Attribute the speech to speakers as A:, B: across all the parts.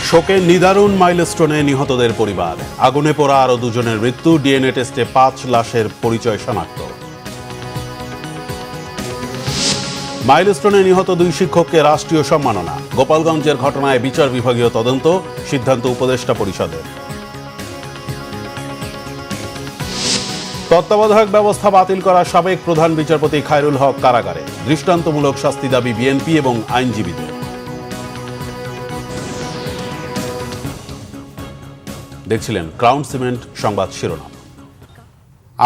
A: শোকে নিদারুণ মাইলস্টোনে নিহতদের পরিবার। আগুনে পোড়া আরও দুজনের মৃত্যু। ডিএনএ টেস্টে 5 লাশের পরিচয় শনাক্ত। মাইলস্টোনে নিহত 2 শিক্ষককে রাষ্ট্রীয় সম্মাননা। গোপালগঞ্জের ঘটনায় বিচার বিভাগীয় তদন্ত, সিদ্ধান্ত উপদেষ্টা পরিষদের। তত্ত্বাবধায়ক ব্যবস্থা বাতিল করা সাবেক প্রধান বিচারপতি খায়রুল হক কারাগারে। দৃষ্টান্তমূলক শাস্তি দাবি বিএনপি এবং আইনজীবীদের। দেখছিলেন ক্রাউন সিমেন্ট সংবাদ শিরোনাম।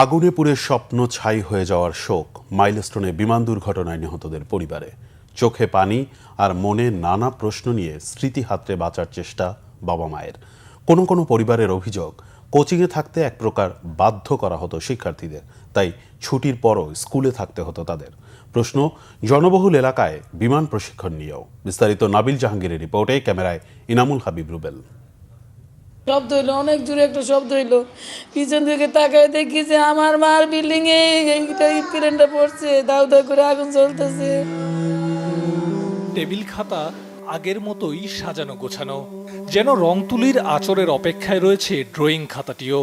A: আগুনে পুড়ে স্বপ্ন ছাই হয়ে যাওয়ার শোক মাইলস্টোনে বিমান দুর্ঘটনায় নিহতদের পরিবারে। চোখে পানি আর মনে নানা প্রশ্ন নিয়ে স্মৃতি হাতড়ে বাঁচার চেষ্টা বাবা মায়ের। কোনো কোনো পরিবারের অভিযোগ, কোচিংয়ে থাকতে এক প্রকার বাধ্য করা হতো শিক্ষার্থীদের, তাই ছুটির পরও স্কুলে থাকতে হতো তাদের। প্রশ্ন জনবহুল এলাকায় বিমান প্রশিক্ষণ নিয়েও। বিস্তারিত নাবিল জাহাঙ্গীরের রিপোর্টে, ক্যামেরায় ইনামুল হাবিব রুবেল।
B: শব্দ হইলো, অনেক জোরে একটা শব্দ হইলো। পিছন দিকে তাকায় দেখি যে আমার মার বিল্ডিং এ কারেন্টটা পড়ছে, দাউ দাউ করে আগুন জ্বলতেছে।
C: টেবিল খাতা আগের মতোই সাজানো গোছানো, যেন রং তুলির আঁচড়ের অপেক্ষায় রয়েছে ড্রয়িং খাতাটিও।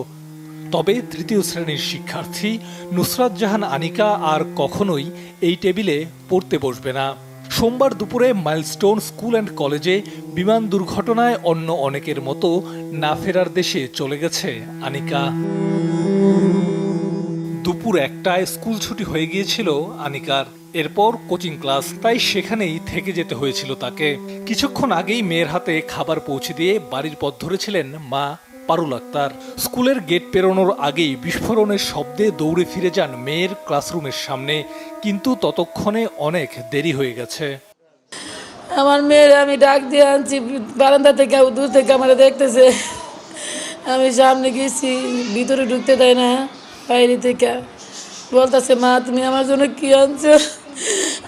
C: তবে তৃতীয় শ্রেণীর শিক্ষার্থী নুসরাত জাহান আনিকা আর কখনোই এই টেবিলে পড়তে বসবে না। সোমবার দুপুরে মাইলস্টোন স্কুল অ্যান্ড কলেজে বিমান দুর্ঘটনায় অন্য অনেকের মতো না ফেরার দেশে চলে গেছে আনিকা। দুপুর 1টায় স্কুল ছুটি হয়ে গিয়েছিল আনিকার। এরপর কোচিং ক্লাস, তাই সেখানেই থেকে যেতে হয়েছিল তাকে। কিছুক্ষণ আগেই মেয়ের হাতে খাবার পৌঁছে দিয়ে বাড়ির পথ ধরেছিলেন মা পারুল আক্তার। স্কুলের গেট পেরোনোর আগেই বিস্ফোরণের শব্দে দৌড়ে ফিরে যান মেয়ের ক্লাসরুমের সামনে, কিন্তু ততক্ষণে অনেক দেরি হয়ে গেছে।
B: আমার মেয়ের আমি ডাক দিয়ে আনছি, বারান্দা থেকে দূর থেকে আমার দেখতেছে। আমি সামনে গেছি, ভিতরে ঢুকতে দেয় না, বাইরে থেকে বলতেছে, মা তুমি আমার জন্য কি আনছো?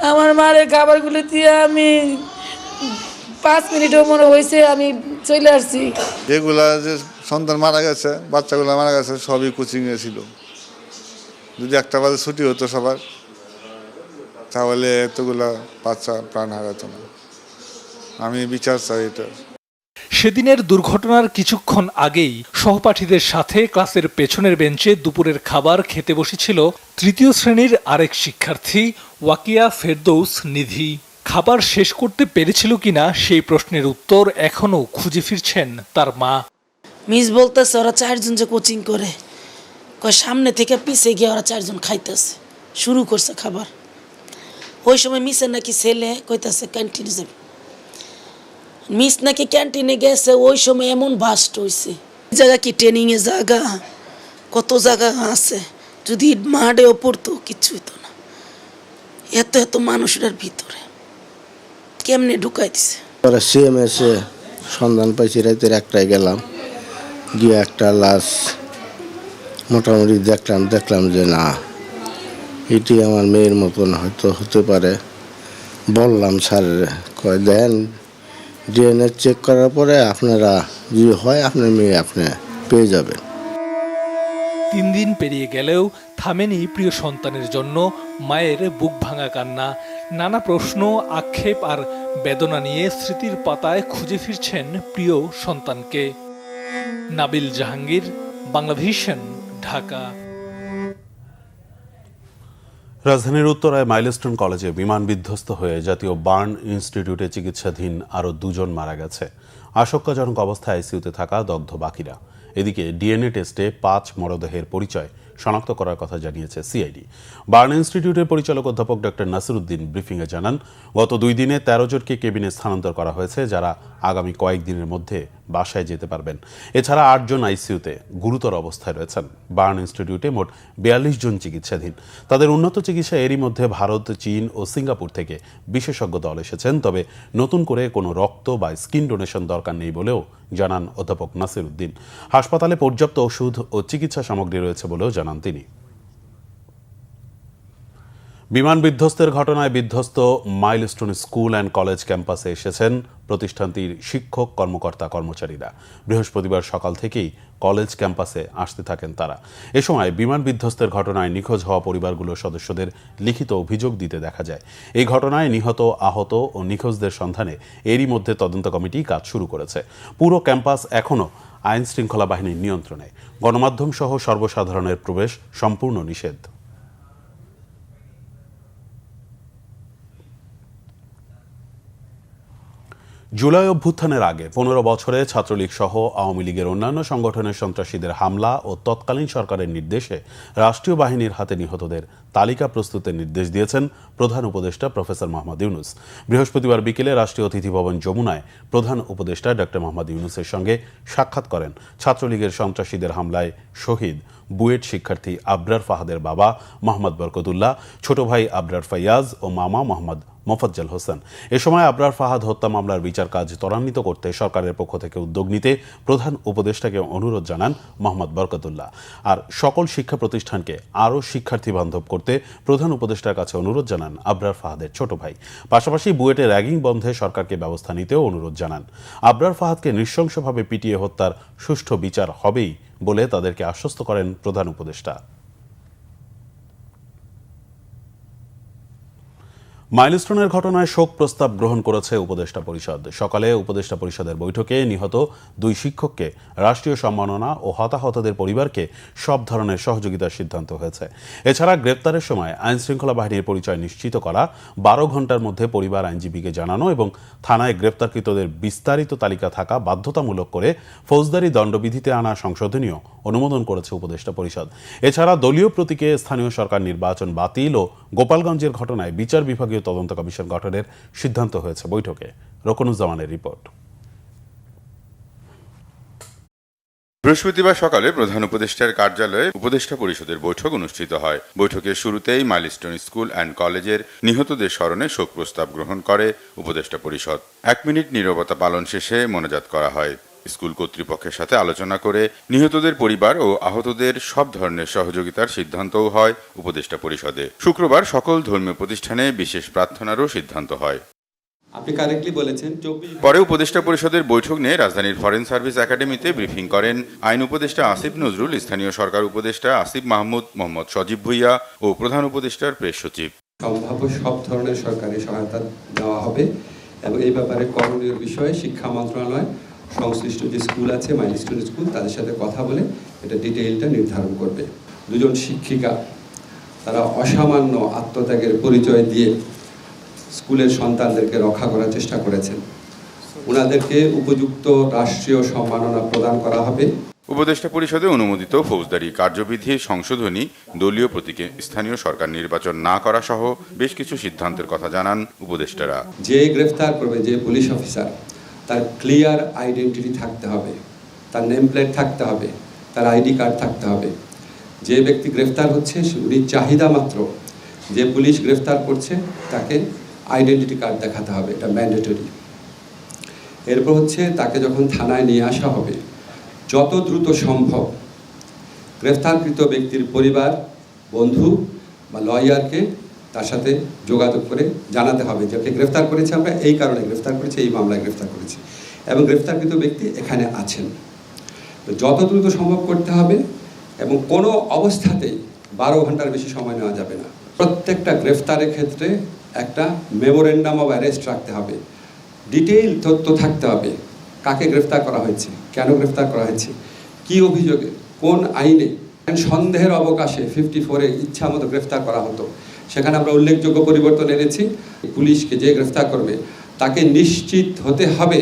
B: আমার মারে খাবারগুলো দিয়ে আমি 5 মিনিটও মনে হয়েছে আমি চলে আসছি।
D: যেগুলা যে সন্তান মারা গেছে, বাচ্চাগুলো মারা গেছে, সবই কোচিংয়ে ছিল। যদি 1টা বাজে ছুটি হতো সবার, তাহলে এতগুলা বাচ্চা প্রাণ হারাতো না। আমি বিচার চাই এটা।
C: সেদিনের দুর্ঘটনার কিছুক্ষণ আগেই সহপাঠীদের সাথে ক্লাসের পেছনের বেঞ্চে দুপুরের খাবার খেতে বসেছিল তৃতীয় শ্রেণীর আরেক শিক্ষার্থী ওয়াকিয়া ফেরদৌস নিধি। খাবার শেষ করতে পেরেছিল কিনা সেই প্রশ্নের উত্তর এখনো খুঁজে ফিরছেন তার মা।
B: মিস বলতেছে ওরা 4 জন যে কোচিং করে, সামনে থেকে পিছে গিয়ে ওরা 4 জন খাইতেছে, শুরু করছে খাবার। ওই সময় মিসের নাকি ছেলে কইতাছে ক্যান্টিনে যাবে। মিস নাকি ক্যান্টিনে গেছে, ওই সময় এমন বাস্ট হয়েছে। জায়গা কি ট্রেনিংয়ে জায়গা, কত জায়গা আছে, যদি মাঠেও পড়তো কিচ্ছু হতো না। এত এত মানুষের ভিতরে কেমনে ঢুকাই দিছে।
E: সিএমএসে সন্ধান পাইছি, রাতের 1টায় গেলাম, গিয়ে একটা লাশ মোটামুটি দেখলাম যে না, এটি আমার মেয়ের মতন হয়তো হতে পারে। বললাম স্যারের, কয় দেন ডিএনএ চেক করার পরে আপনারা যদি হয় আপনার মেয়ে আপনি পেয়ে যাবেন।
C: 3 দিন পেরিয়ে গেলেও থামেনি প্রিয় সন্তানের জন্য মায়ের বুক ভাঙা কান্না। নানা প্রশ্ন, আক্ষেপ আর বেদনা নিয়ে স্মৃতির পাতায় খুঁজে ফিরছেন প্রিয় সন্তানকে। নাবিল জাহাঙ্গীর, বাংলাভিশন, ঢাকা।
A: রাজধানীর উত্তরায় মাইলস্টোন কলেজে বিমান বিধ্বস্ত হয়ে জাতীয় বার্ন ইনস্টিটিউটে চিকিৎসাধীন আরও 2 জন মারা গেছে। আশঙ্কাজনক অবস্থায় আইসিইউতে থাকা দগ্ধ বাকিরা। এদিকে ডিএনএ টেস্টে 5 মরদেহের পরিচয় শনাক্ত করার কথা জানিয়েছে সিআইডি। বার্ন ইনস্টিটিউটের পরিচালক অধ্যাপক ডক্টর নাসিরউদ্দিন ব্রিফিংয়ে জানান, গত 2 দিনে 13 জনকে কেবিনে স্থানান্তর করা হয়েছে, যারা আগামী কয়েকদিনের মধ্যে বাসায় যেতে পারবেন। এছাড়া 8 জন আইসিইউতে গুরুতর অবস্থায় রয়েছেন। বার্ন ইনস্টিটিউটে মোট 42 জন চিকিৎসাধীন। তাদের উন্নত চিকিৎসা এরই মধ্যে ভারত, চীন ও সিঙ্গাপুর থেকে বিশেষজ্ঞ দল এসেছেন। তবে নতুন করে কোনো রক্ত বা স্কিন ডোনেশন দরকার নেই বলেও জানান অধ্যাপক নাসিরউদ্দিন। হাসপাতালে পর্যাপ্ত ওষুধ ও চিকিৎসা সামগ্রী রয়েছে বলেও জানান তিনি। বিমান বিধ্বস্তের ঘটনায় বিধ্বস্ত মাইলস্টোন স্কুল অ্যান্ড কলেজ ক্যাম্পাসে এসেছেন প্রতিষ্ঠানটির শিক্ষক কর্মকর্তা কর্মচারীরা। বৃহস্পতিবার সকাল থেকেই কলেজ ক্যাম্পাসে আসতে থাকেন তারা। এ সময় বিমান বিধ্বস্তের ঘটনায় নিখোঁজ হওয়া পরিবারগুলোর সদস্যদের লিখিত অভিযোগ দিতে দেখা যায়। এই ঘটনায় নিহত, আহত ও নিখোঁজদের সন্ধানে এরই মধ্যে তদন্ত কমিটি কাজ শুরু করেছে। পুরো ক্যাম্পাস এখনও আইন শৃঙ্খলা বাহিনীর নিয়ন্ত্রণে। গণমাধ্যম সহ সর্বসাধারণের প্রবেশ সম্পূর্ণ নিষেধ। জুলাই অভ্যুত্থানের আগে ১৫ বছরে ছাত্রলীগ সহ আওয়ামী লীগের অন্যান্য সংগঠনের সন্ত্রাসীদের হামলা ও তৎকালীন সরকারের নির্দেশে রাষ্ট্রীয় বাহিনীর হাতে নিহতদের তালিকা প্রস্তুতের নির্দেশ দিয়েছেন প্রধান উপদেষ্টা প্রফেসর মোহাম্মদ ইউনূস। বৃহস্পতিবার বিকেলে রাষ্ট্রীয় অতিথি ভবন যমুনায় প্রধান উপদেষ্টা ডক্টর মোহাম্মদ ইউনূসের সঙ্গে সাক্ষাৎ করেন ছাত্রলীগের সন্ত্রাসীদের হামলায় শহীদ বুয়েট শিক্ষার্থী আবরার ফাহাদের বাবা মোহাম্মদ বরকতুল্লাহ, ছোট ভাই আবরার ফাইয়াজ ও মামা মোহাম্মদ মোফাজ্জল হোসেন। এ সময় আবরার ফাহাদ হত্যা মামলার বিচার কাজ ত্বরান্বিত করতে সরকারের পক্ষ থেকে উদ্যোগ নিতে প্রধান উপদেষ্টাকে অনুরোধ জানান মোহাম্মদ বরকতুল্লাহ। আর সকল শিক্ষা প্রতিষ্ঠানকে আরও শিক্ষার্থী বান্ধব করতে প্রধান উপদেষ্টার কাছে অনুরোধ জানান আবরার ফাহাদের ছোট ভাই। পাশাপাশি বুয়েটে র্যাগিং বন্ধে সরকারকে ব্যবস্থা নিতেও অনুরোধ জানান। আবরার ফাহাদকে নৃশংসভাবে পিটিয়ে হত্যার সুষ্ঠু বিচার হবেই বলে তাদেরকে আশ্বস্ত করেন প্রধান উপদেষ্টা। মাইলস্টোনের ঘটনায় শোক প্রস্তাব গ্রহণ করেছে উপদেষ্টা পরিষদ। সকালে উপদেষ্টা পরিষদের বৈঠকে নিহত 2 শিক্ষককে রাষ্ট্রীয় সম্মাননা ও হতাহতদের পরিবারকে সব ধরনের সহযোগিতার সিদ্ধান্ত হয়েছে। এছাড়া গ্রেপ্তারের সময় আইন শৃঙ্খলা বাহিনীর পরিচয় নিশ্চিত করা, 12 ঘণ্টার মধ্যে পরিবার আইনজীবীকে জানানো এবং থানায় গ্রেপ্তারকৃতদের বিস্তারিত তালিকা থাকা বাধ্যতামূলক করে ফৌজদারি দণ্ডবিধিতে আনা সংশোধনীয় অনুমোদন করেছে উপদেষ্টা পরিষদ। এছাড়া দলীয় প্রতীকে স্থানীয় সরকার নির্বাচন বাতিল ও গোপালগঞ্জের ঘটনায় বিচার বিভাগীয় তদন্ত কমিশন গঠনের সিদ্ধান্ত হয়েছে বৈঠকে। রকনুজ্জামানের রিপোর্ট।
F: বৃহস্পতিবার সকালে প্রধান উপদেষ্টার কার্যালয়ে উপদেষ্টা পরিষদের বৈঠক অনুষ্ঠিত হয়। বৈঠকের শুরুতেই মাইলস্টোন স্কুল অ্যান্ড কলেজের নিহতদের স্মরণে শোক প্রস্তাব গ্রহণ করে উপদেষ্টা পরিষদ। 1 মিনিট নীরবতা পালন শেষে মোনাজাত করা হয়। স্কুল কর্তৃপক্ষের সাথে আলোচনা করে নিহতদের পরিবার ও আহতদের সব ধরনের সহযোগিতার সিদ্ধান্তও হয় উপদেষ্টা পরিষদে। শুক্রবার সকল ধর্মীয় প্রতিষ্ঠানে বিশেষ প্রার্থনারও সিদ্ধান্ত হয়।
G: আপনি কারেক্টলি বলেছেন।
F: পরে উপদেষ্টা পরিষদের বৈঠক নিয়ে রাজধানীর ফরেন সার্ভিস একাডেমিতে ব্রিফিং করেন আইন উপদেষ্টা আসিফ নজরুল, স্থানীয় সরকার উপদেষ্টা আসিফ মাহমুদ, মোহাম্মদ সজীব ভুইয়া ও প্রধান উপদেষ্টার প্রেস সচিব।
G: সম্ভাব্য সব ধরনের সরকারি সহায়তা দেওয়া হবে এবং এই ব্যাপারে করণীয় বিষয়ে শিক্ষা মন্ত্রণালয় সংশ্লিষ্ট যে স্কুল আছে মাইলস্টোন স্কুল তাদের সাথে কথা বলে এটা ডিটেইলটা নির্ধারণ করবে। 2জন শিক্ষিকা তারা অসামান্য আত্মত্যাগের পরিচয় দিয়ে স্কুলের সন্তানদেরকে রক্ষা করার চেষ্টা করেছেন। ওনাদেরকে উপযুক্ত রাষ্ট্রীয় সম্মাননা প্রদান করা হবে।
F: উপদেষ্টা পরিষদে অনুমোদিত ফৌজদারি কার্যবিধির সংশোধনী, দলীয় প্রতীকে স্থানীয় সরকার নির্বাচন না করা সহ বেশ কিছু সিদ্ধান্তের কথা জানান উপদেষ্টারা।
G: যে গ্রেফতার করবে যে পুলিশ অফিসার তার ক্লিয়ার আইডেন্টিটি থাকতে হবে, তার নেম প্লেট থাকতে হবে, তার আইডি কার্ড থাকতে হবে। যে ব্যক্তি গ্রেফতার হচ্ছে উনি চাহিদা মাত্র যে পুলিশ গ্রেফতার করছে তাকে আইডেন্টিটি কার্ড দেখাতে হবে, এটা ম্যান্ডেটরি। এরপর হচ্ছে তাকে যখন থানায় নিয়ে আসা হবে যত দ্রুত সম্ভব গ্রেফতারকৃত ব্যক্তির পরিবার, বন্ধু বা লয়ারকে তার সাথে যোগাযোগ করে জানাতে হবে যে ওকে গ্রেফতার করেছে, আমরা এই কারণে গ্রেফতার করেছি, এই মামলায় গ্রেফতার করেছি এবং গ্রেফতারকৃত ব্যক্তি এখানে আছেন। তো যত দ্রুত সম্ভব করতে হবে এবং কোনো অবস্থাতেই 12 ঘন্টার বেশি সময় নেওয়া যাবে না। প্রত্যেকটা গ্রেফতারের ক্ষেত্রে একটা মেমোরেন্ডাম অফ অ্যারেস্ট রাখতে হবে, ডিটেইল তথ্য থাকতে হবে, কাকে গ্রেফতার করা হয়েছে, কেন গ্রেফতার করা হয়েছে, কী অভিযোগে, কোন আইনে। সন্দেহের অবকাশে 54-এ ইচ্ছা মতো গ্রেফতার করা হতো, সেখানে আমরা উল্লেখযোগ্য পরিবর্তন এনেছি। পুলিশকে যে গ্রেফতার করবে তাকে নিশ্চিত হতে হবে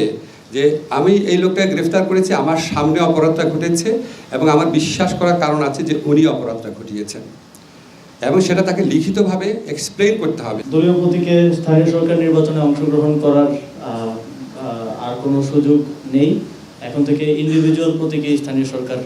G: যে আমি এই লোকটাকে গ্রেফতার করেছি, আমার সামনে অপরাধটা ঘটেছে এবং আমার বিশ্বাস করার কারণ আছে যে উনি অপরাধটা ঘটিয়েছেন এবং সেটা তাকে লিখিতভাবে এক্সপ্লেইন করতে হবে।
H: দলীয় প্রতীকে স্থানীয় সরকার নির্বাচনে অংশগ্রহণ করার আর কোনো সুযোগ নেই। এখন থেকে ইন্ডিভিজুয়াল প্রতীকে স্থানীয় সরকার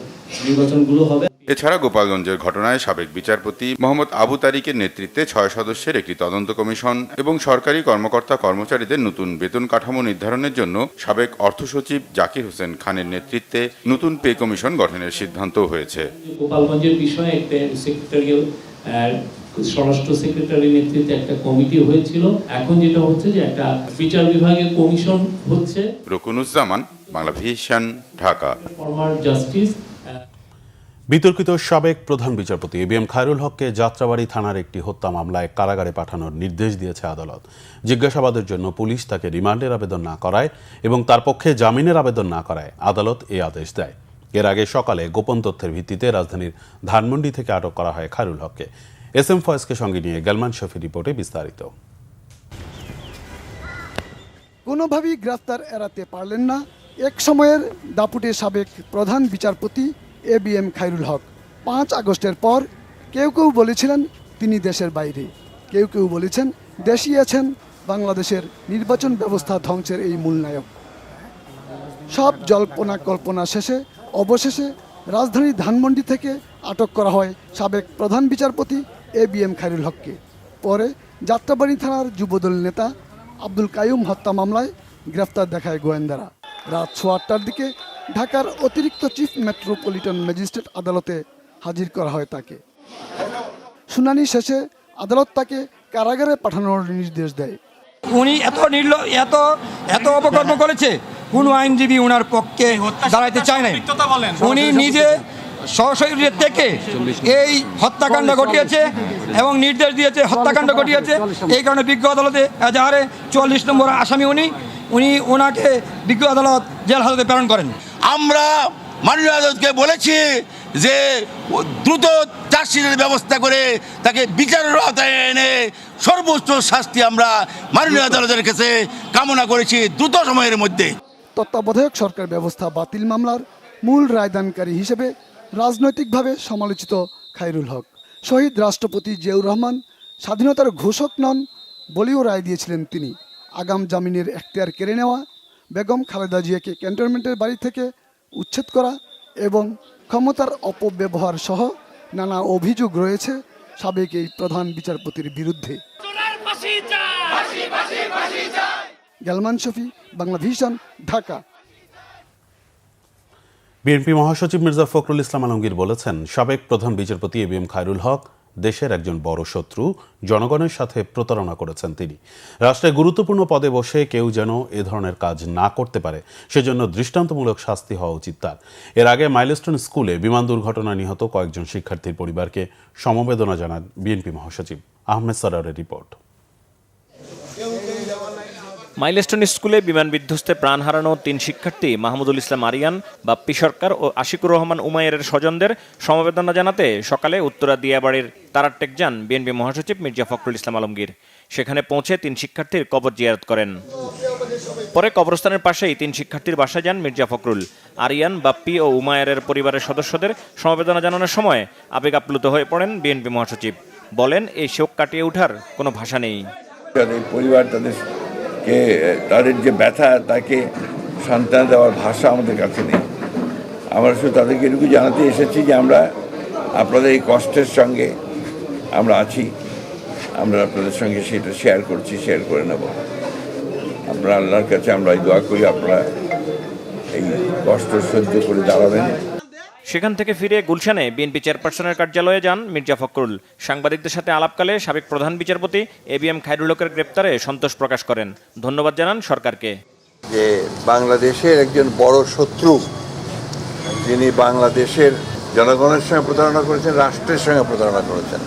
H: নির্বাচনগুলো হবে।
F: এছাড়া গোপালগঞ্জের ঘটনায় সাবেক বিচারপতি মোহাম্মদ আবু তারিকের নেতৃত্বে 6 সদস্যের একটি তদন্ত কমিশন এবং সরকারি কর্মকর্তা কর্মচারীদের নতুন বেতন কাঠামো নির্ধারণের জন্য সাবেক অর্থ সচিব জাকির হোসেন খানের নেতৃত্বে নতুন পে কমিশন গঠনের সিদ্ধান্ত হয়েছে।
I: গোপালগঞ্জের বিষয়ে একটা সেক্রেটারিয়াল স্বরাষ্ট্র সেক্রেটারির নেতৃত্বে একটা কমিটি হয়েছিল। এখন যেটা হচ্ছে যে একটা বিচার বিভাগের কমিশন হচ্ছে।
F: Rukunuzzaman, Bangla vision, Dhaka.
I: Former justice
A: বিতর্কিত সাবেক প্রধান বিচারপতি এবিএম খায়রুল হককে যাত্রাবাড়ী থানার একটি হত্যা মামলায় কারাগারে পাঠানোর নির্দেশ দিয়েছে আদালত। জিজ্ঞাসাবাদের জন্য পুলিশ তাকে রিমান্ডের আবেদন না করায় এবং তার পক্ষে জামিনের আবেদন না করায় আদালত এই আদেশ দেয়। এর আগে সকালে গোপন তথ্যের ভিত্তিতে রাজধানীর ধানমন্ডি থেকে আটক করা হয় খায়রুল হককে। এস এম ফয়েজকে সঙ্গে নিয়ে গেলমান শফি রিপোর্টে বিস্তারিত।
J: কোনোভাবেই গ্রেফতার এড়াতে পারলেন না এক সময়ের দাপুটে সাবেক প্রধান বিচারপতি এবিএম খায়রুল হক। 5 আগস্টের পর কেউ কেউ বলেছিলেন তিনি দেশের বাইরে, কেউ কেউ বলেছেন দেশই আছেন বাংলাদেশের নির্বাচন ব্যবস্থা ধ্বংসের এই মূল নায়ক। সব জল্পনা কল্পনা শেষে অবশেষে রাজধানীর ধানমন্ডি থেকে আটক করা হয় সাবেক প্রধান বিচারপতি এবিএম খায়রুল হককে। পরে যাত্রাবাড়ী থানার যুবদল নেতা আব্দুল কাইয়ুম হত্যা মামলায় গ্রেফতার দেখায় গোয়েন্দারা। রাত 8টার দিকে ঢাকার অতিরিক্ত চিফ মেট্রোপলিটন ম্যাজিস্ট্রেট আদালতে হাজির করা হয় তাকে। শুনানি শেষে আদালত তাকে কারাগারে পাঠানোর নির্দেশ দেয়।
K: উনি এত অপকর্ম করেছে, কোনো আইনজীবী ওনার পক্ষে দাঁড়াইতে চায় নাই। উনি নিজে সশরীরে থেকে এই হত্যাকাণ্ড ঘটিয়েছে এবং নির্দেশ দিয়েছে হত্যাকাণ্ড ঘটিয়েছে। এই কারণে বিজ্ঞ আদালতে এজাহারে 44 নম্বর আসামি উনি ওনাকে বিজ্ঞ আদালত জেল হাজতে প্রেরণ করেন।
L: আমরা মাননীয় আদালতকে বলেছি যে দ্রুত চার্জশিটের ব্যবস্থা করে তাকে বিচারের আওতায় এনে সর্বোচ্চ শাস্তি আমরা মাননীয় আদালতের কাছে কামনা করেছি দ্রুত সময়ের মধ্যে।
J: তত্ত্বাবধায়ক সরকার ব্যবস্থা বাতিল মামলার মূল রায়দানকারী হিসেবে রাজনৈতিকভাবে সমালোচিত খায়রুল হক। শহীদ রাষ্ট্রপতি জিয়াউর রহমান স্বাধীনতার ঘোষক নন বলেও রায় দিয়েছিলেন তিনি। আগাম জামিনের এখতিয়ার কেড়ে নেওয়া, বেগম খালেদা জিয়াকে ক্যান্টনমেন্টের বাড়ি থেকে উচ্ছেদ করা এবং ক্ষমতার অপব্যবহার সহ নানা অভিযোগ রয়েছে সাবেক এই প্রধান বিচারপতির বিরুদ্ধে। গেলমান শফি, বাংলা ভিশন, ঢাকা।
A: বিএনপি মহাসচিব মির্জা ফখরুল ইসলাম আলমগীর বলেছেন, সাবেক প্রধান বিচারপতি এবিএম খায়রুল হক দেশের একজন বড় শত্রু, জনগণের সাথে প্রতারণা করেছেন তিনি। রাষ্ট্রে গুরুত্বপূর্ণ পদে বসে কেউ যেন এ ধরনের কাজ না করতে পারে, সেজন্য দৃষ্টান্তমূলক শাস্তি হওয়া উচিত তার। এর আগে মাইলস্টোন স্কুলে বিমান দুর্ঘটনায় নিহত কয়েকজন শিক্ষার্থীর পরিবারকে সমবেদনা জানান বিএনপি মহাসচিব। আহমেদ সরারের রিপোর্ট।
M: মাইলস্টোন স্কুলে বিমান বিধ্বস্তে প্রাণ হারানো 3 শিক্ষার্থী মাহমুদুল ইসলাম আরিয়ান, বাপ্পি সরকার ও আশিকুর রহমান উমায়ের স্বজনদের সমবেদনা জানাতে সকালে উত্তরা দিয়াবাড়ির তারারটেক যান বিএনপি মহাসচিব মির্জা ফখরুল ইসলাম আলমগীর। সেখানে পৌঁছে 3 শিক্ষার্থীর কবর জিয়ারত করেন। পরে কবরস্থানের পাশেই 3 শিক্ষার্থীর বাসায় যান মির্জা ফখরুল। আরিয়ান, বাপ্পি ও উমায়ের পরিবারের সদস্যদের সমবেদনা জানানোর সময় আবেগ আপ্লুত হয়ে পড়েন বিএনপি মহাসচিব। বলেন, এই শোক কাটিয়ে ওঠার কোনো ভাষা নেই।
N: পরিবার তাদের যে ব্যথা, তাকে সন্তান দেওয়ার ভাষা আমাদের কাছে নেই। আমরা শুধু তাদেরকে এটুকু জানাতে এসেছি যে আমরা আপনাদের এই কষ্টের সঙ্গে আমরা আছি, আমরা আপনাদের সঙ্গে সেটা শেয়ার করে নেব। আপনারা আল্লাহর কাছে আমরা দোয়া করি আপনারা এই কষ্ট সহ্য করে দাঁড়াবেন।
M: সেখান থেকে ফিরে গুলশানে বিএনপি চেয়ারপারসনের কার্যালয়ে যান মির্জা ফখরুল। সাংবাদিকদের সাথে আলাপকালে সাবেক প্রধান বিচারপতি এবিএম খায়রুল হকের গ্রেপ্তারে সন্তোষ প্রকাশ করেন। ধন্যবাদ জানান সরকারকে।
N: যে বাংলাদেশের একজন বড় শত্রু, যিনি বাংলাদেশের জনগণের সঙ্গে প্রতারণা করেছেন, রাষ্ট্রের সঙ্গে প্রতারণা করেছেন,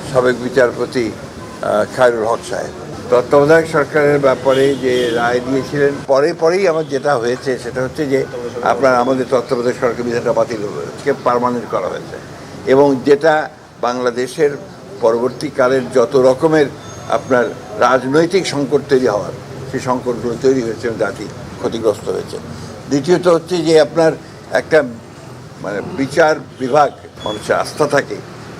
N: সাবেক বিচারপতি খায়রুল হক সাহেব তত্ত্বাবধায়ক সরকারের ব্যাপারে যে রায় দিয়েছিলেন, পরেই আমার যেটা হয়েছে সেটা হচ্ছে যে আপনার আমাদের তত্ত্বাবধায়ক সরকার বিধানটা বাতিল হয়েছে, পার্মানেন্ট করা হয়েছে, এবং যেটা বাংলাদেশের পরবর্তীকালের যত রকমের আপনার রাজনৈতিক সংকট তৈরি হওয়ার, সেই সংকটগুলো তৈরি হয়েছে, জাতি ক্ষতিগ্রস্ত হয়েছে। দ্বিতীয়ত হচ্ছে যে আপনার একটা বিচার বিভাগ মানুষের আস্থা থাকে,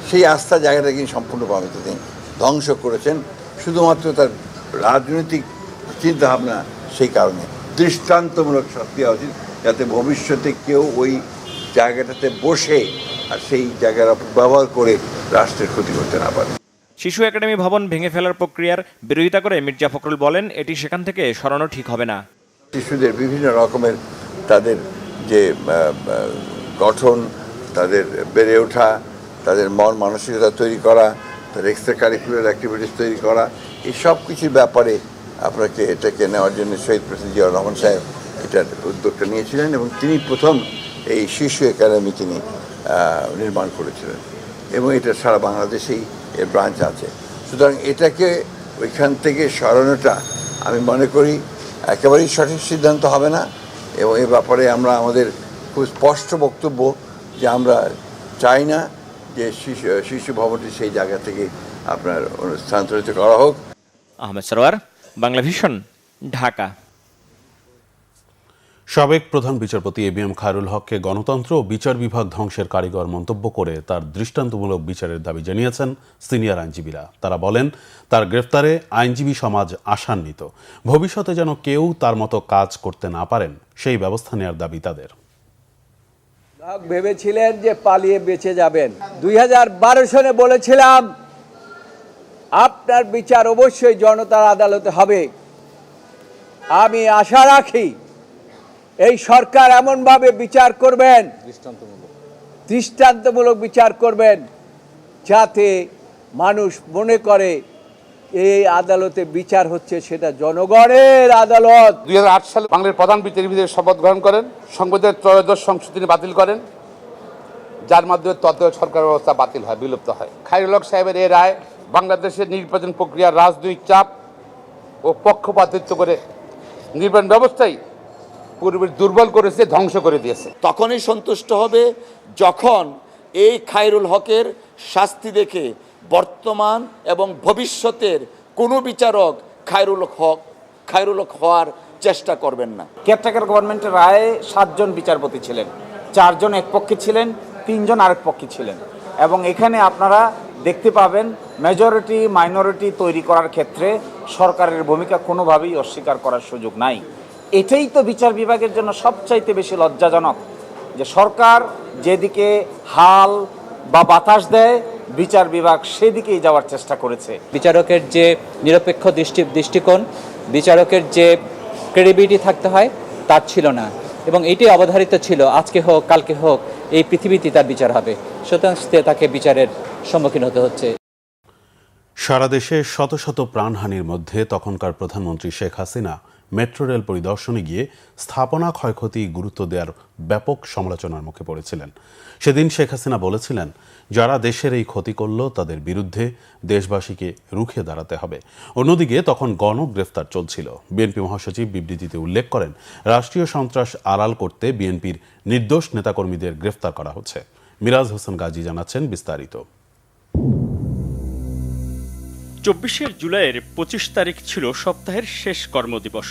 N: সেই আস্থা জায়গাটা কিন্তু সম্পূর্ণভাবে তিনি ধ্বংস করেছেন, শুধুমাত্র তার রাজনৈতিক চিন্তাভাবনা। সেই কারণে দৃষ্টান্তমূলক শাস্তি হওয়া উচিত, যাতে ভবিষ্যতে কেউ ওই জায়গাটাতে বসে আর সেই জায়গার ব্যবহার করে রাষ্ট্রের ক্ষতি করতে না পারে।
M: শিশু একাডেমি ভবন ভেঙে ফেলার প্রক্রিয়ার বিরোধিতা করে মির্জা ফখরুল বলেন, এটি সেখান থেকে সরানো ঠিক হবে না।
N: শিশুদের বিভিন্ন রকমের তাদের যে গঠন, তাদের বেড়ে ওঠা, তাদের মন মানসিকতা তৈরি করা, তাদের এক্সট্রা কারিকুলার অ্যাক্টিভিটিস তৈরি করা, এই সব কিছুর ব্যাপারে আপনাকে এটাকে নেওয়ার জন্য শহীদ প্রেসিডেন্ট জিয়াউর রহমান সাহেব এটার উদ্যোগটা নিয়েছিলেন এবং তিনি প্রথম এই শিশু একাডেমি তিনি নির্মাণ করেছিলেন এবং এটা সারা বাংলাদেশেই এর ব্রাঞ্চ আছে। সুতরাং এটাকে ওইখান থেকে সরানোটা আমি মনে করি একেবারেই সঠিক সিদ্ধান্ত হবে না এবং এ ব্যাপারে আমরা আমাদের খুব স্পষ্ট বক্তব্য যে আমরা চাই না যে শিশু ভবনটি সেই জায়গা থেকে আপনার স্থানান্তরিত করা হোক।
M: আহমেদ সরোয়ার, বাংলা ভিশন, ঢাকা।
A: সাবেক প্রধান বিচারপতি এবিএম খায়রুল হককে গণতন্ত্র ও বিচার বিভাগ ধ্বংসের কারিগর মন্তব্য করে তার দৃষ্টান্তমূলক বিচারের দাবি জানিয়েছেন সিনিয়র আইনজীবীরা। তারা বলেন, তার গ্রেফতারে আইনজীবী সমাজ আশান্বিত। ভবিষ্যতে যেন কেউ তার মতো কাজ করতে না পারেন সেই ব্যবস্থা নেওয়ার দাবি তাদের।
O: ভেবেছিলেন যে পালিয়ে বেঁচে যাবেন। 2012 সনে বলেছিলাম আপনার বিচার অবশ্যই জনতার আদালতে হবে। আমি আশা রাখি এই সরকার এমনভাবে বিচার করবেন, দৃষ্টান্তমূলক বিচার করবেন, যাতে মানুষ মনে করে এই আদালতে বিচার হচ্ছে সেটা জনগণের আদালত।
P: 2008 সালে বাংলার প্রধান বিচারপতি শপথ গ্রহণ করেন, সংবিধানের 13দশ সংশোধনী তিনি বাতিল করেন, যার মাধ্যমে তত্ত্বাবধায়ক সরকার ব্যবস্থা বাতিল হয়, বিলুপ্ত হয়। খায়রুল হক সাহেবের এই রায় বাংলাদেশের নির্বাচন প্রক্রিয়ার রাজনৈতিক চাপ ও পক্ষপাতিত্ব করে নির্বাচন ব্যবস্থাই পূর্বে দুর্বল করেছে, ধ্বংস করে দিয়েছে।
Q: তখনই সন্তুষ্ট হবে যখন এই খায়রুল হকের শাস্তি দেখে বর্তমান এবং ভবিষ্যতের কোনো বিচারক খায়রুল হক হওয়ার চেষ্টা করবেন না।
R: কেয়ারটেকার গভর্নমেন্টের রায়ে 7 জন বিচারপতি ছিলেন, 4 জন এক পক্ষে ছিলেন, 3 জন আরেক পক্ষে ছিলেন এবং এখানে আপনারা দেখতে পাবেন মেজরিটি মাইনরিটি তৈরি করার ক্ষেত্রে সরকারের ভূমিকা কোনোভাবেই অস্বীকার করার সুযোগ নাই। এটাই তো বিচার বিভাগের জন্য সবচাইতে বেশি লজ্জাজনক যে সরকার যেদিকে হাল বা বাতাস দেয় বিচার বিভাগ সেদিকেই যাওয়ার চেষ্টা করেছে।
S: বিচারকের যে নিরপেক্ষ দৃষ্টিকোণ, বিচারকের যে ক্রেডিবিলিটি থাকতে হয় তার ছিল না এবং এটি অবধারিত ছিল আজকে হোক কালকে হোক এই পৃথিবীতে তার বিচার হবে, সুতরাং তাকে বিচারের সম্মুখীন হতে হচ্ছে।
A: সারা দেশে শত শত প্রাণহানির মধ্যে তখনকার প্রধানমন্ত্রী শেখ হাসিনা মেট্রো রেল পরিদর্শনে গিয়ে স্থাপনা ক্ষয়ক্ষতি গুরুত্ব দেওয়ার ব্যাপক সমালোচনার মুখে পড়েছিলেন। সেদিন শেখ হাসিনা বলেছিলেন, যারা দেশের এই ক্ষতি করল তাদের বিরুদ্ধে দেশবাসীকে রুখে দাঁড়াতে হবে। অন্যদিকে তখন গণগ্রেফতার চলছিল। বিএনপি মহাসচিব বিবৃতিতে উল্লেখ করেন, রাষ্ট্রীয় সন্ত্রাস আড়াল করতে বিএনপির নির্দোষ নেতাকর্মীদের গ্রেফতার করা হচ্ছে। মিরাজ হোসেন গাজী জানাচ্ছেন বিস্তারিত।
M: 24 জুলাইয়ের 25 তারিখ ছিল সপ্তাহের শেষ কর্মদিবস।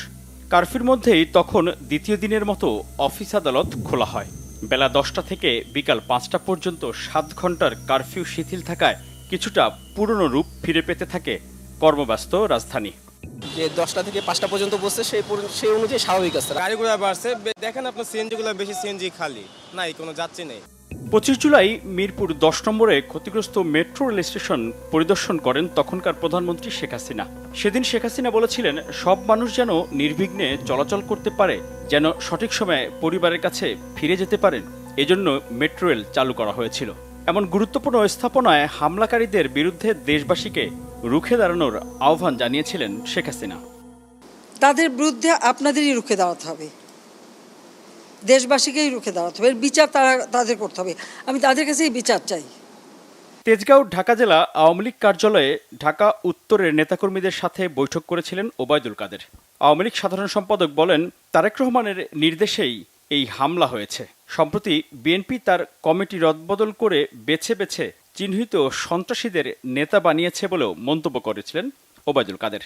M: কারফিউর মধ্যেই তখন দ্বিতীয় দিনের মতো অফিস আদালত খোলা হয়। বেলা 10টা থেকে বিকাল 5টা পর্যন্ত 7 ঘন্টার কারফিউ শিথিল থাকায় কিছুটা পুরনো রূপ ফিরে পেতে থাকে কর্মব্যস্ত রাজধানী।
T: যে 10টা থেকে 5টা পর্যন্ত বসছে সেই অনুযায়ী স্বাভাবিক আছে। গাড়িগুলো বাড়ছে, দেখেন আপনার সিএনজিগুলো বেশি, সিএনজি খালি নাই, কোনো যাত্রী নেই।
M: 25 জুলাই মিরপুর 10 নম্বরে ক্ষতিগ্রস্ত মেট্রো রেল স্টেশন পরিদর্শন করেন তখনকার প্রধানমন্ত্রী শেখ হাসিনা। সেদিন শেখ হাসিনা বলেছিলেন, সব মানুষ যেন নির্বিঘ্নে চলাচল করতে পারে, যেন সঠিক সময়ে পরিবারের কাছে ফিরে যেতে পারেন, এজন্য মেট্রো রেল চালু করা হয়েছিল। এমন গুরুত্বপূর্ণ স্থাপনায় হামলাকারীদের বিরুদ্ধে দেশবাসীকে রুখে দাঁড়ানোর আহ্বান জানিয়েছিলেন শেখ হাসিনা।
U: তাদের বিরুদ্ধে আপনাদেরই রুখে দাঁড়াতে হবে, দেশবাসীকেই রুখে দাঁড়াতে হবে, বিচার তাদের করতে হবে। আমি তাদের কাছেই বিচার চাই।
M: তেজগাঁও ঢাকা জেলা আওয়ামী লীগ কার্যালয়ে ঢাকা উত্তরের নেতাকর্মীদের সাথে বৈঠক করেছিলেন ওবায়দুল কাদের। আওয়ামী লীগ সাধারণ সম্পাদক বলেন, তারেক রহমানের নির্দেশেই এই হামলা হয়েছে। সম্প্রতি বিএনপি তার কমিটি রদবদল করে বেছে বেছে চিহ্নিত সন্ত্রাসীদের নেতা বানিয়েছে বলেও মন্তব্য করেছিলেন ওবায়দুল কাদের।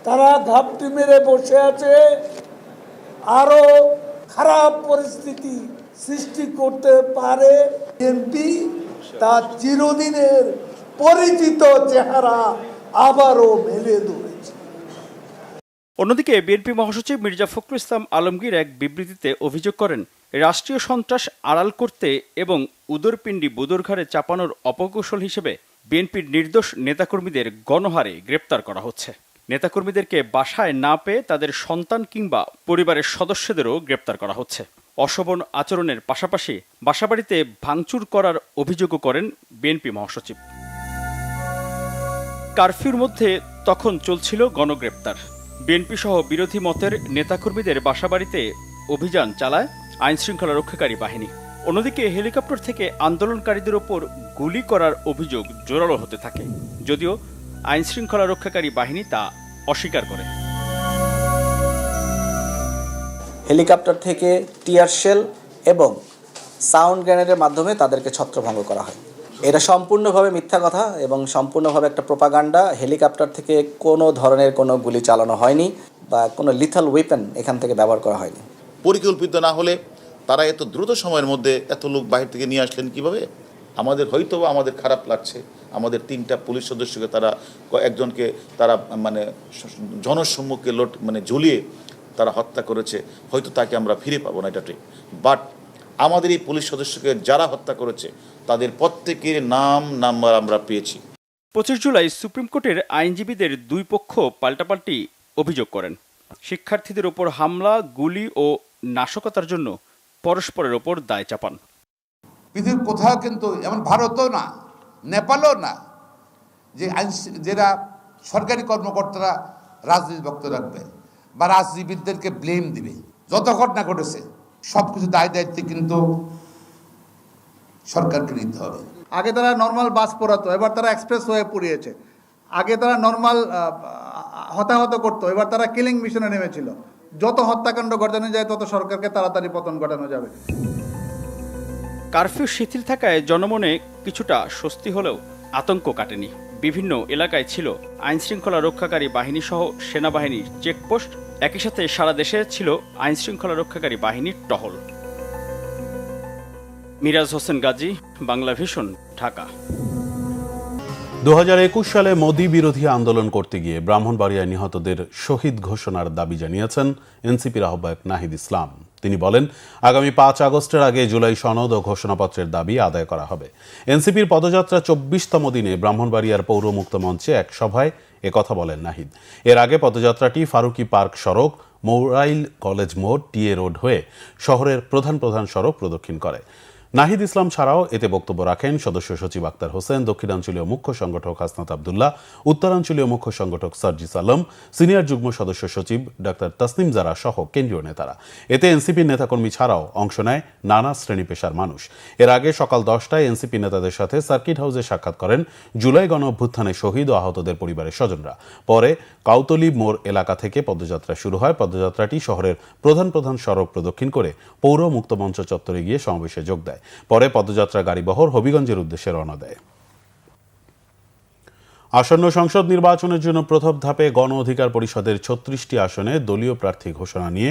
V: তারা ঘাপটি মেরে বসে আছে, আরো খারাপ পরিস্থিতি সৃষ্টি করতে পারে। বিএনপি তার চিরদিনের পরিচিত চেহারা আবারও মেলে ধরেছে।
M: অন্যদিকে বিএনপি মহাসচিব মির্জা ফখরুল ইসলাম আলমগীর এক বিবৃতিতে অভিযোগ করেন, রাষ্ট্রীয় সন্ত্রাস আড়াল করতে এবং উদরপিণ্ডি বুদরঘাড়ে চাপানোর অপকৌশল হিসেবে বিএনপির নির্দোষ নেতাকর্মীদের গণহারে গ্রেপ্তার করা হচ্ছে। নেতাকর্মীদেরকে বাসায় না পেয়ে তাদের সন্তান কিংবা পরিবারের সদস্যদেরও গ্রেপ্তার করা হচ্ছে।
B: অশোভন আচরণের পাশাপাশি বাসাবাড়িতে ভাঙচুর করার অভিযোগও করেন বিএনপি মহাসচিব। কারফিউর মধ্যে তখন চলছিল গণগ্রেপ্তার। বিএনপি সহ বিরোধী মতের নেতাকর্মীদের বাসাবাড়িতে অভিযান চালায় আইনশৃঙ্খলা রক্ষাকারী বাহিনী। অন্যদিকে হেলিকপ্টার থেকে আন্দোলনকারীদের ওপর গুলি করার অভিযোগ জোরালো হতে থাকে, যদিও আইনশৃঙ্খলা রক্ষাকারী বাহিনী তা অস্বীকার করে।
R: হেলিকপ্টার থেকে টিয়ার শেল এবং সাউন্ড গ্রেনেডের মাধ্যমে তাদেরকে ছত্রভঙ্গ করা হয়। এটা সম্পূর্ণভাবে মিথ্যা কথা এবং সম্পূর্ণভাবে একটা প্রোপাগান্ডা। হেলিকপ্টার থেকে কোনো ধরনের কোনো গুলি চালানো হয়নি বা কোনো লিথাল ওয়েপন এখান থেকে ব্যবহার করা হয়নি।
L: পরিকল্পিত না হলে তারা এত দ্রুত সময়ের মধ্যে এত লোক বাহির থেকে নিয়ে আসলেন কিভাবে? আমাদের খারাপ লাগছে, আমাদের 3টা পুলিশ সদস্যকে তারা একজনকে তারা মানে জনসম্মুখে ঝুলিয়ে তারা হত্যা করেছে, হয়তো তাকে আমরা ফিরে পাবো না, এটা ঠিক। বাট আমাদের এই পুলিশ সদস্যকে যারা হত্যা করেছে তাদের প্রত্যেকের নাম্বার আমরা পেয়েছি।
B: 25 জুলাই সুপ্রিম কোর্টের আইনজীবীদের দুই পক্ষ পাল্টাপাল্টি অভিযোগ করেন। শিক্ষার্থীদের ওপর হামলা, গুলি ও নাশকতার জন্য পরস্পরের ওপর দায় চাপান।
P: পৃথিবীর কোথাও কিন্তু এমন ভারতও না, নেপালও না যে যারা সরকারি কর্মকর্তারা রাজনীতি বক্তব্য রাখবে বা রাজনীতিবিদদেরকে ব্লেম দিবে। যত ঘটনা ঘটেছে সব কিছু দায় দায়িত্ব কিন্তু সরকারকে নিতে হবে।
D: আগে তারা নর্মাল বাস পোড়াতো, এবার তারা এক্সপ্রেস ওয়ে পুড়িয়েছে। আগে তারা নর্মাল হতাহত করতো, এবার তারা কিলিং মিশনে নেমেছিল। যত হত্যাকাণ্ড ঘটানো যায় তত সরকারকে তাড়াতাড়ি পতন ঘটানো যাবে।
B: কারফিউ শিথিল থাকায় জনমনে কিছুটা স্বস্তি হলেও আতঙ্ক কাটেনি। বিভিন্ন এলাকায় ছিল আইনশৃঙ্খলা রক্ষাকারী বাহিনী সহ সেনাবাহিনীর চেকপোস্ট। একই সাথে সারা দেশে ছিল আইনশৃঙ্খলা রক্ষাকারী বাহিনীর টহল। মিরাজ হোসেন গাজী, বাংলা ভিশন, ঢাকা।
A: 2021 সালে মোদি বিরোধী আন্দোলন করতে গিয়ে ব্রাহ্মণবাড়িয়ায় নিহতদের শহীদ ঘোষণার দাবি জানিয়েছেন এনসিপির আহ্বায়ক নাহিদ ইসলাম। তিনি বলেন, আগামী 5 আগস্টের আগে জুলাই সনদ ও ঘোষণাপত্রের দাবি আদায় করা হবে। এনসিপির পদযাত্রা 24তম দিনে ব্রাহ্মণবাড়িয়ার পৌর মুক্ত মঞ্চে এক সভায় একথা বলেন নাহিদ। এর আগে পদযাত্রাটি ফারুকি পার্ক সড়ক, মৌরাইল কলেজ মোড়, টিএ রোড হয়ে শহরের প্রধান সড়ক প্রদক্ষিণ করে। নাহিদ ইসলাম ছাড়াও এতে বক্তব্য রাখেন সদস্য সচিব আক্তার হোসেন, দক্ষিণাঞ্চলীয় মুখ্য সংগঠক হাসনাত আবদুল্লাহ, উত্তরাঞ্চলীয় মুখ্য সংগঠক সার্জিস আলম, সিনিয়র যুগ্ম সদস্য সচিব ডাক্তার তাসনিম জারা সহ কেন্দ্রীয় নেতারা। এতে এনসিপির নেতাকর্মী ছাড়াও অংশ নেয় নানা শ্রেণী পেশার মানুষ। এর আগে সকাল 10টায় এনসিপি নেতাদের সাথে সার্কিট হাউসে সাক্ষাৎ করেন জুলাই গণ অভ্যুত্থানে শহীদ ও আহতদের পরিবারের স্বজনরা। পরে কাউতলি মোড় এলাকা থেকে পদযাত্রা শুরু হয়। পদযাত্রাটি শহরের প্রধান সড়ক প্রদক্ষিণ করে পৌর মুক্ত মঞ্চ চত্বরে গিয়ে সমাবেশে যোগ দেয়। পরে পদযাত্রা গাড়িবহর হবিগঞ্জের উদ্দেশ্যে রওনা দেয়। আসন্ন সংসদ নির্বাচনের জন্য প্রথম ধাপে গণ অধিকার পরিষদের 36টি আসনে দলীয় প্রার্থী ঘোষণা নিয়ে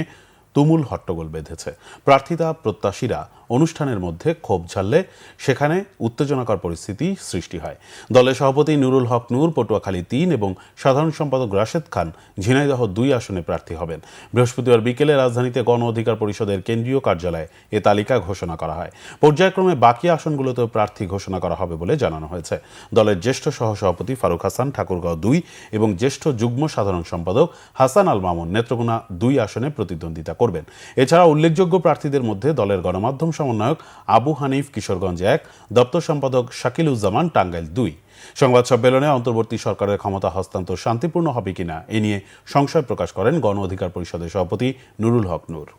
A: তুমুল হট্টগোল বেঁধেছে। প্রার্থিতা প্রত্যাশীরা অনুষ্ঠানের মধ্যে ক্ষোভ ঝাড়লে সেখানে উত্তেজনাকর পরিস্থিতি সৃষ্টি হয়। দলের সভাপতি নুরুল হক নূর পটুয়াখালী 3 এবং সাধারণ সম্পাদক রাশেদ খান ঝিনাইদহ 2 আসনে প্রার্থী হবেন। বৃহস্পতিবার বিকেলে রাজধানীতে গণ অধিকার পরিষদের কেন্দ্রীয় কার্যালয়ে এ তালিকা ঘোষণা করা হয়। পর্যায়ক্রমে বাকি আসনগুলোতেও প্রার্থী ঘোষণা করা হবে বলে জানানো হয়েছে। দলের জ্যেষ্ঠ সহসভাপতি ফারুক হাসান ঠাকুরগাঁও 2 এবং জ্যেষ্ঠ যুগ্ম সাধারণ সম্পাদক হাসান আল মামুন নেত্রকোনা 2 আসনে প্রতিদ্বন্দ্বিতা করবেন। এছাড়া উল্লেখযোগ্য প্রার্থীদের মধ্যে দলের গণমাধ্যম সমন্বয়ক আবু হানিফ কিশোরগঞ্জ 1, দপ্তর সম্পাদক শাকিলুজ্জামান টাঙ্গাইল 2। সংবাদ সম্মেলনে অন্তর্বর্তী সরকারের ক্ষমতা হস্তান্তর শান্তিপূর্ণ হবে কিনা এ নিয়ে সংশয় প্রকাশ করেন গণ অধিকার পরিষদের সভাপতি নুরুল হক নূর।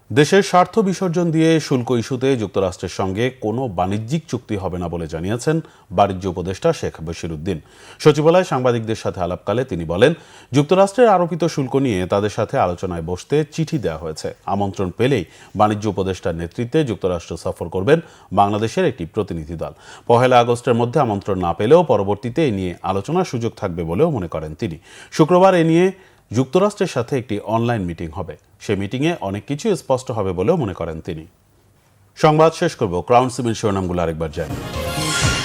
A: দেশের স্বার্থ বিসর্জন দিয়ে শুল্ক ইস্যুতে যুক্তরাষ্ট্রের সঙ্গে কোনো বাণিজ্যিক চুক্তি হবে না বলে জানিয়েছেন বাণিজ্য উপদেষ্টা শেখ বশির উদ্দিন। সচিবালয়ে সাংবাদিকদের সাথে আলাপকালে তিনি বলেন, যুক্তরাষ্ট্রের আরোপিত শুল্ক নিয়ে তাদের সাথে আলোচনায় বসতে চিঠি দেওয়া হয়েছে। আমন্ত্রণ পেলেই বাণিজ্য উপদেষ্টার নেতৃত্বে যুক্তরাষ্ট্র সফর করবেন বাংলাদেশের একটি প্রতিনিধি দল। 1 আগস্টের মধ্যে আমন্ত্রণ না পেলেও পরবর্তীতে এ নিয়ে আলোচনার সুযোগ থাকবে বলেও মনে করেন তিনি। শুক্রবার এ নিয়ে যুক্তরাষ্ট্রের সাথে একটি অনলাইন মিটিং হবে। সে মিটিংয়ে অনেক কিছু স্পষ্ট হবে বলেও মনে করেন তিনি। সংবাদ শেষ করব ক্রাউন সিমেন্ট শিরোনামগুলো আরেকবার জানি।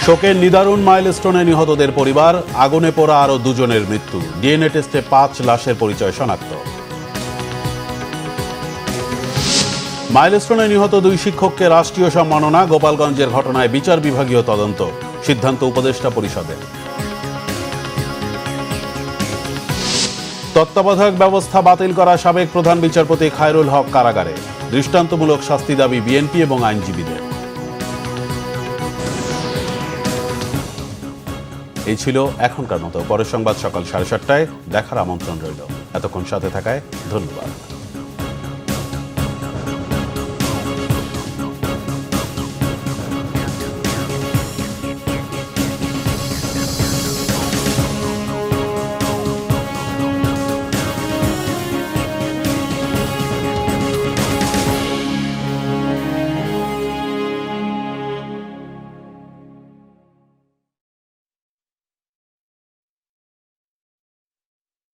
A: শোকের নিদারুণ মাইলস্টোনে নিহতদের পরিবার, আগুনে পোড়া আরও 2 জনের মৃত্যু, ডিএনএ টেস্টে 5 লাশের পরিচয় শনাক্ত। মাইলস্টোনে নিহত 2 শিক্ষককে রাষ্ট্রীয় সম্মাননা, গোপালগঞ্জের ঘটনায় বিচার বিভাগীয় তদন্ত, সিদ্ধান্ত উপদেষ্টা পরিষদের। তত্ত্বাবধায়ক ব্যবস্থা বাতিল করা সাবেক প্রধান বিচারপতি খায়রুল হক কারাগারে, দৃষ্টান্তমূলক শাস্তি দাবি বিএনপি এবং আইনজীবীদের। এই ছিল এখনকার মতো। পরের সংবাদ সকাল 7:30টায় দেখার আমন্ত্রণ রইল। এতক্ষণ সাথে থাকায় ধন্যবাদ।